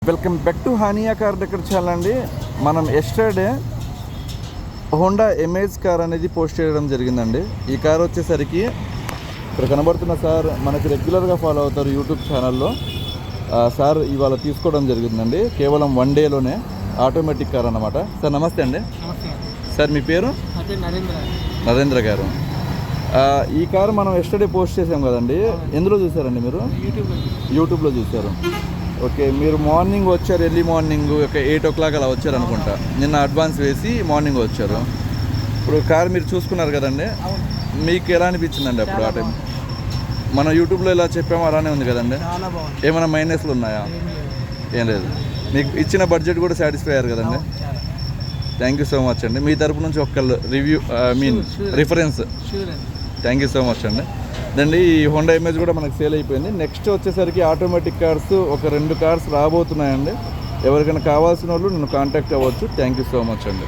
Welcome back to Hania car దగ్గర చాలండి. మనం ఎస్టర్డే హోండా ఎమేజ్ కార్ అనేది పోస్ట్ చేయడం జరిగిందండి. ఈ కార్ వచ్చేసరికి ఇక్కడ కనబడుతున్న సార్ మనకి రెగ్యులర్గా ఫాలో అవుతారు యూట్యూబ్ ఛానల్లో. సార్ ఇవాళ తీసుకోవడం జరిగిందండి, కేవలం 1 డేలోనే. ఆటోమేటిక్ కార్ అన్నమాట. సార్ నమస్తే అండి. సార్ మీ పేరు? నరేంద్ర గారు. ఈ కారు మనం ఎస్టర్డే పోస్ట్ చేసాం కదండి, ఎందులో చూసారండి మీరు? యూట్యూబ్లో చూసారు. ఓకే, మీరు మార్నింగ్ వచ్చారు, ఎర్లీ మార్నింగ్ ఒక 8 o'clock అలా వచ్చారు అనుకుంటా. నిన్న అడ్వాన్స్ వేసి మార్నింగ్ వచ్చారు. ఇప్పుడు కార్ మీరు చూసుకున్నారు కదండి, మీకు ఎలా అనిపించిందండి అప్పుడు ఆ టైం? మనం యూట్యూబ్లో ఎలా చెప్పామో అలానే ఉంది కదండి? ఏమైనా మైనస్లు ఉన్నాయా? ఏం లేదు. మీకు ఇచ్చిన బడ్జెట్ కూడా సాటిస్ఫై అయ్యారు కదండి? థ్యాంక్ యూ సో మచ్ అండి. మీ తరపు నుంచి ఒక review reference. Thank you so much అండి. దండి ఈ హోండా ఇమేజ్ కూడా మనకు సేల్ అయిపోయింది. నెక్స్ట్ వచ్చేసరికి ఆటోమేటిక్ కార్స్ ఒక 2 కార్స్ రాబోతున్నాయండి. ఎవరికైనా కావాల్సిన వాళ్ళు నన్ను కాంటాక్ట్ అవ్వచ్చు. థ్యాంక్ యూ సో మచ్ అండి.